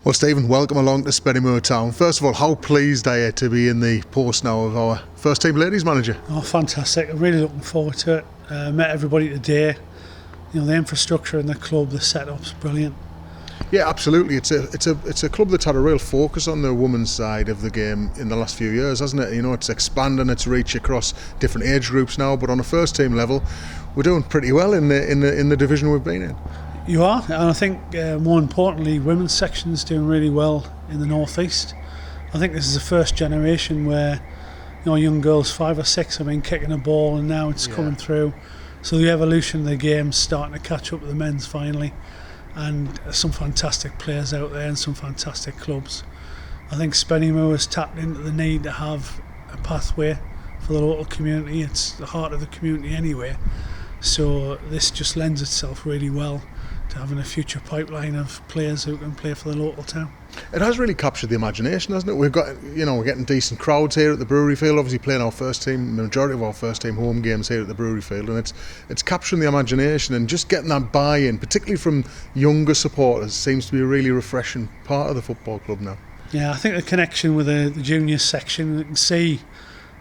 Well, Stephen, welcome along to Spennymoor Town. First of all, how pleased are you to be in the post now of our first team ladies manager? Oh, fantastic. I'm really looking forward to it. Met everybody today. You know, the infrastructure in the club, the setup's brilliant. Yeah, absolutely. It's a club that's had a real focus on the women's side of the game in the last few years, hasn't it? You know, it's expanding its reach across different age groups now, but on a first team level, we're doing pretty well in the division we've been in. You are, and I think more importantly, women's section's doing really well in the northeast. I think this is the first generation where, you know, young girls 5 or 6 have been kicking a ball, and now it's coming through. So the evolution of the game's starting to catch up with the men's finally, and some fantastic players out there and some fantastic clubs. I think Spennymoor has tapped into the need to have a pathway for the local community. It's the heart of the community anyway, so this just lends itself really well to having a future pipeline of players who can play for the local town. It has really captured the imagination, hasn't it? We've got, you know, we're getting decent crowds here at the Brewery Field, obviously playing our first team, the majority of our first team home games here at the Brewery Field, and it's capturing the imagination and just getting that buy-in, particularly from younger supporters, seems to be a really refreshing part of the football club now. Yeah, I think the connection with the junior section, they can see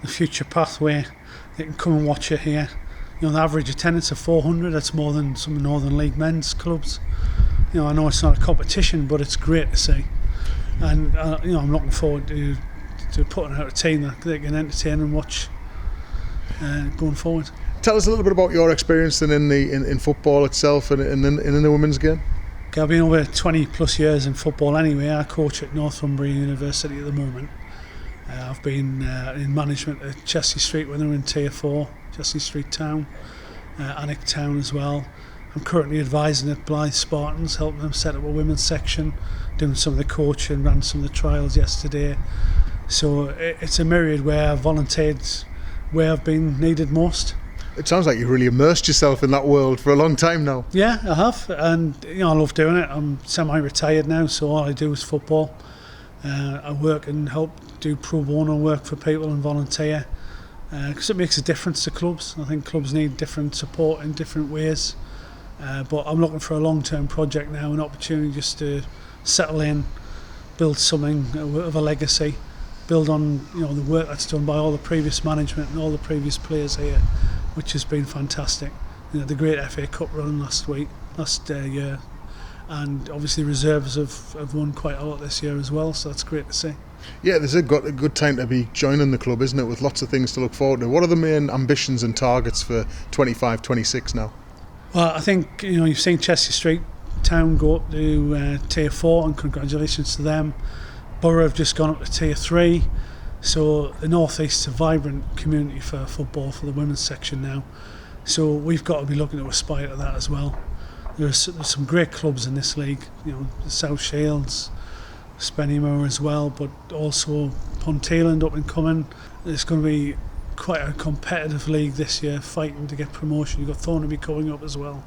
the future pathway, they can come and watch it here. You know, the average attendance of 400, that's more than some Northern League men's clubs. You know, I know it's not a competition, but it's great to see. And, you know, I'm looking forward to putting out a team that they can entertain and watch going forward. Tell us a little bit about your experience in football itself and in the women's game. Okay, I've been over 20 plus years in football anyway. I coach at NERWFL University at the moment. I've been in management at Chelsea Street when they were in Tier 4, Chelsea Street Town, Alnwick Town as well. I'm currently advising at Blythe Spartans, helping them set up a women's section, doing some of the coaching, ran some of the trials yesterday. So it's a myriad where I've volunteered where I've been needed most. It sounds like you've really immersed yourself in that world for a long time now. Yeah, I have, and you know, I love doing it. I'm semi-retired now, so all I do is football. I work and help do pro bono work for people and volunteer because it makes a difference to clubs. I think clubs need different support in different ways, but I'm looking for a long-term project now, an opportunity just to settle in, build something of a legacy, build on, you know, the work that's done by all the previous management and all the previous players here, which has been fantastic. You know, the great FA Cup run last year, and obviously reserves have won quite a lot this year as well, so that's great to see. Yeah, there's a good time to be joining the club, isn't it, with lots of things to look forward to. What are the main ambitions and targets for 25-26 now? Well, I think, you know, you've seen Chelsea Street Town go up to Tier 4, and congratulations to them. Borough have just gone up to Tier 3, so the North East is a vibrant community for football for the women's section now, so we've got to be looking to aspire to that as well. There's some great clubs in this league, you know, the South Shields, Spennymoor as well, but also Ponteland up and coming. It's going to be quite a competitive league this year, fighting to get promotion. You've got Thornaby coming up as well,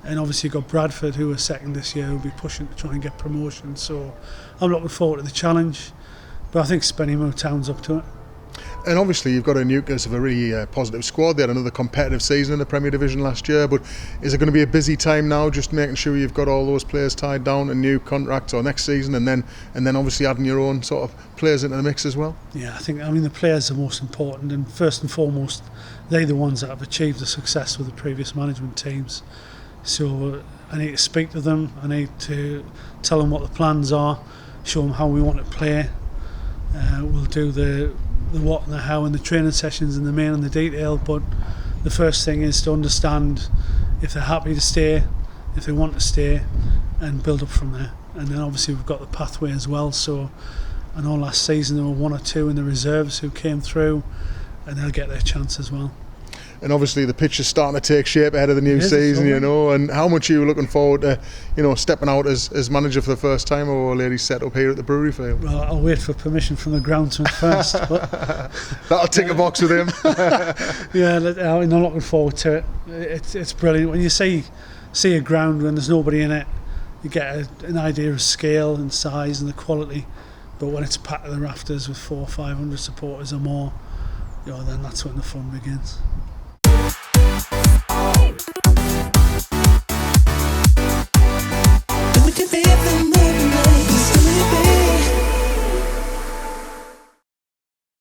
and obviously you've got Bradford, who are second this year, who'll be pushing to try and get promotion. So I'm looking forward to the challenge, but I think Spennymoor Town's up to it. And obviously you've got a nucleus of a really positive squad. They had another competitive season in the Premier Division last year, but is it going to be a busy time now, just making sure you've got all those players tied down and new contracts or next season, and then obviously adding your own sort of players into the mix as well? Yeah, I mean the players are most important, and first and foremost they're the ones that have achieved the success with the previous management teams. So I need to speak to them, I need to tell them what the plans are, show them how we want to play. We'll do the what and the how in the training sessions and the main and the detail, but the first thing is to understand if they're happy to stay, if they want to stay, and build up from there. And then obviously we've got the pathway as well. So I know last season there were 1 or 2 in the reserves who came through, and they'll get their chance as well. And obviously the pitch is starting to take shape ahead of the new season, you know, and how much are you looking forward to, you know, stepping out as manager for the first time, or ladies set up here at the Brewery Field? Well, I'll wait for permission from the groundsman first. But that'll tick a box with him. Yeah, I'm looking forward to it. It's brilliant. When you see a ground when there's nobody in it, you get an idea of scale and size and the quality, but when it's packed to the rafters with 400 or 500 supporters or more, you know, then that's when the fun begins.